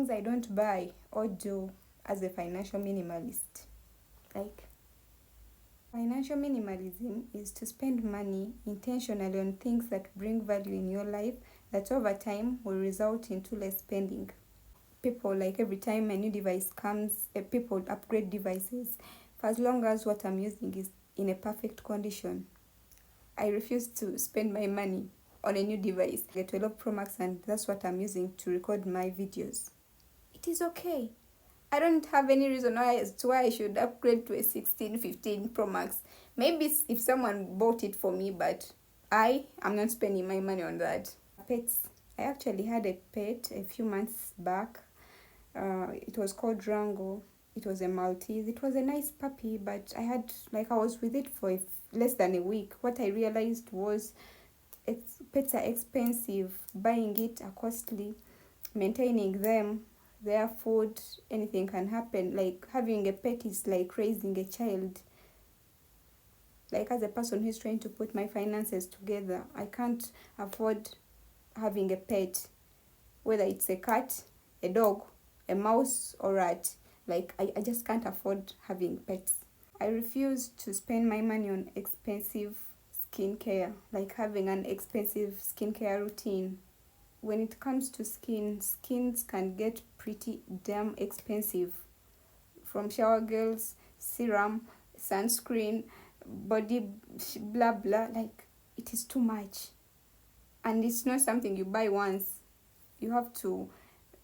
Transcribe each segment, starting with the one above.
things I don't buy or do as a financial minimalist. Like, financial minimalism is to spend money intentionally on things that bring value in your life that over time will result into less spending. People, like, every time a new device comes, people upgrade devices for as long as what I'm using is in a perfect condition. I refuse to spend my money on a new device. I get 12 Pro Max and that's what I'm using to record my videos. It is okay. I don't have any reason as to why I should upgrade to a 16, 15 Pro Max. Maybe if someone bought it for me, but I am not spending my money on that. Pets. I actually had a pet a few months back. It was called Rango. It was a Maltese. It was a nice puppy, but I was with it for less than a week. What I realized was pets are expensive. Buying it are costly. Maintaining them, their food, anything can happen. Like, having a pet is like raising a child. Like, as a person who's trying to put my finances together, I can't afford having a pet, whether it's a cat, a dog, a mouse, or rat. Like, I just can't afford having pets. I refuse to spend my money on expensive skincare, like having an expensive skincare routine. When it comes to skins can get pretty damn expensive. From shower gels, serum, sunscreen, body blah blah, like, it is too much. And it's not something you buy once. You have to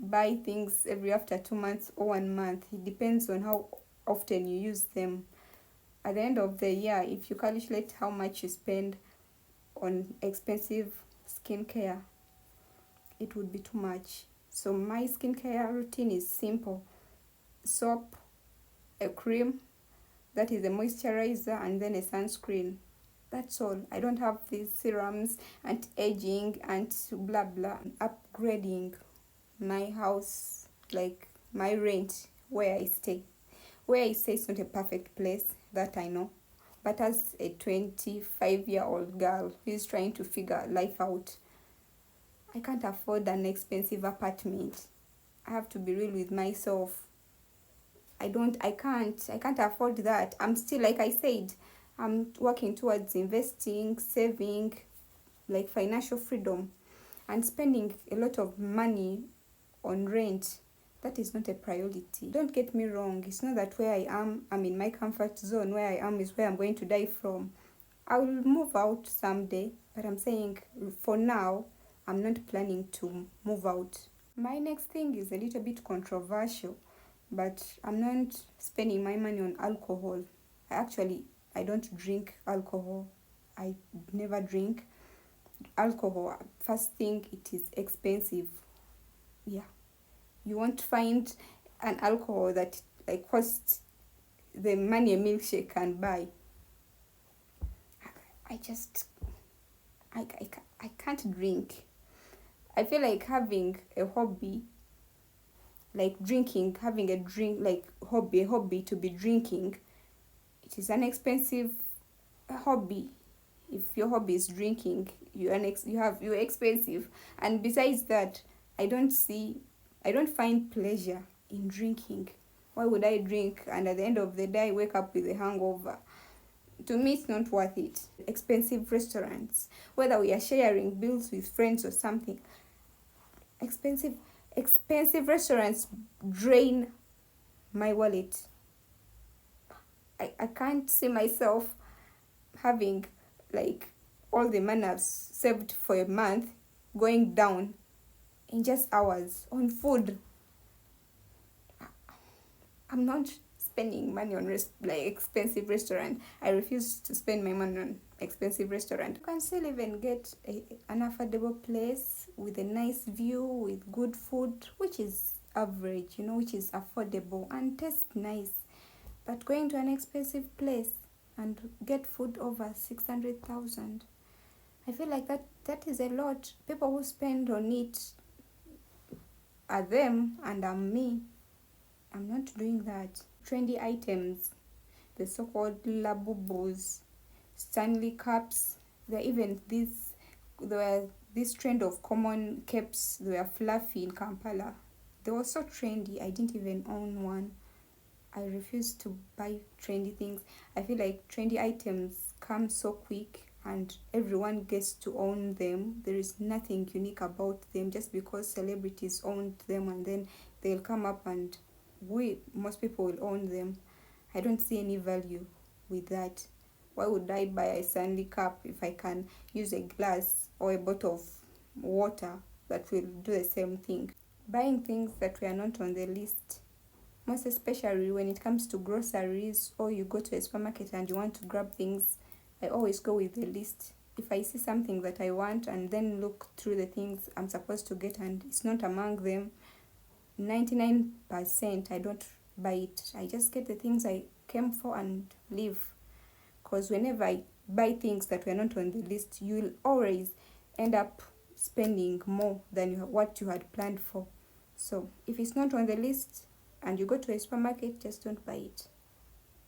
buy things every after 2 months or 1 month. It depends on how often you use them. At the end of the year, if you calculate how much you spend on expensive skincare, it would be too much. So my skincare routine is simple. Soap, a cream, that is a moisturizer, and then a sunscreen. That's all. I don't have these serums and aging and blah blah. Upgrading my house, like my rent, where I stay. Where I stay is not a perfect place, that I know. But as a 25-year-old girl who is trying to figure life out, I can't afford an expensive apartment. I have to be real with myself. I can't afford that. I'm still, like I said, I'm working towards investing, saving, like financial freedom, and spending a lot of money on rent. That is not a priority. Don't get me wrong. It's not that where I am, I'm in my comfort zone. Where I am is where I'm going to die from. I will move out someday, but I'm saying for now, I'm not planning to move out. My next thing is a little bit controversial, but I'm not spending my money on alcohol. I don't drink alcohol. I never drink alcohol. First thing, it is expensive. Yeah. You won't find an alcohol that like costs the money a milkshake can buy. I can't drink. I feel like having a hobby, like drinking, having a drink, like a hobby to be drinking, it is an expensive hobby. If your hobby is drinking, you're expensive. And besides that, I don't find pleasure in drinking. Why would I drink and at the end of the day wake up with a hangover? To me, it's not worth it. Expensive restaurants, whether we are sharing bills with friends or something, expensive restaurants drain my wallet. I can't see myself having like all the money I've saved for a month going down in just hours on food. I'm not spending money on expensive restaurant. I refuse to spend my money on expensive restaurant. You can still even get an affordable place with a nice view, with good food, which is average, which is affordable and tastes nice. But going to an expensive place and get food over 600,000, I feel like that is a lot. People who spend on it are them, and I'm me. I'm not doing that. Trendy items, the so-called labubos, Stanley cups. There were this trend of common caps. They were fluffy in Kampala. They were so trendy, I didn't even own one. I refuse to buy trendy things. I feel like trendy items come so quick and everyone gets to own them. There is nothing unique about them just because celebrities owned them, and then they'll come up and most people will own them. I don't see any value with that. Why would I buy a Stanley cup if I can use a glass or a bottle of water that will do the same thing? Buying things that were not on the list, most especially when it comes to groceries, or you go to a supermarket and you want to grab things, I always go with the list. If I see something that I want and then look through the things I'm supposed to get and it's not among them, 99% I don't buy it. I just get the things I came for and leave. Because whenever I buy things that were not on the list, you'll always end up spending more than what you had planned for. So if it's not on the list and you go to a supermarket, just don't buy it.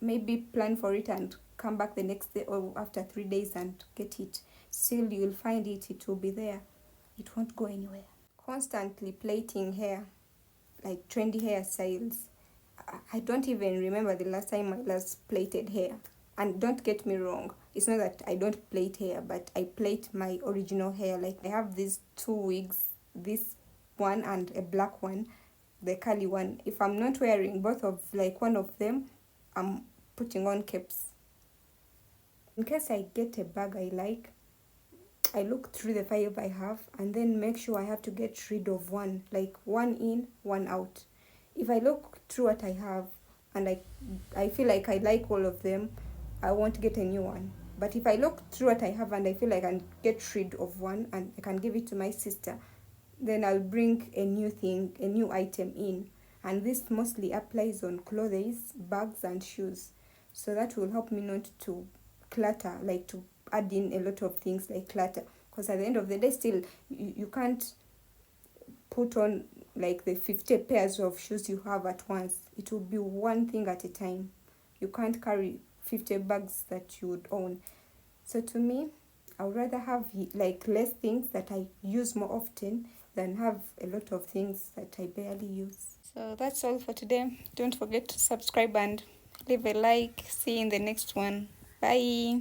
Maybe plan for it and come back the next day or after 3 days and get it. Still, you'll find it, it will be there. It won't go anywhere. Constantly plaiting hair, like trendy hairstyles. I don't even remember the last time I last plaited hair. And don't get me wrong, it's not that I don't plait hair, but I plait my original hair. Like I have these two wigs, this one and a black one, the curly one. If I'm not wearing both of like one of them, I'm putting on caps. In case I get a bag I like, I look through the 5 I have and then make sure I have to get rid of one, like one in, one out. If I look through what I have and I feel like I like all of them, I won't get a new one. But if I look through what I have and I feel like I can get rid of one and I can give it to my sister, then I'll bring a new thing, a new item in. And this mostly applies on clothes, bags and shoes. So that will help me not to clutter, like to add in a lot of things like clutter. Because at the end of the day, still, you can't put on like the 50 pairs of shoes you have at once. It will be one thing at a time. You can't carry 50 bags that you would own. So to me, I would rather have like less things that I use more often than have a lot of things that I barely use. So that's all for today. Don't forget to subscribe and leave a like. See you in the next one. Bye.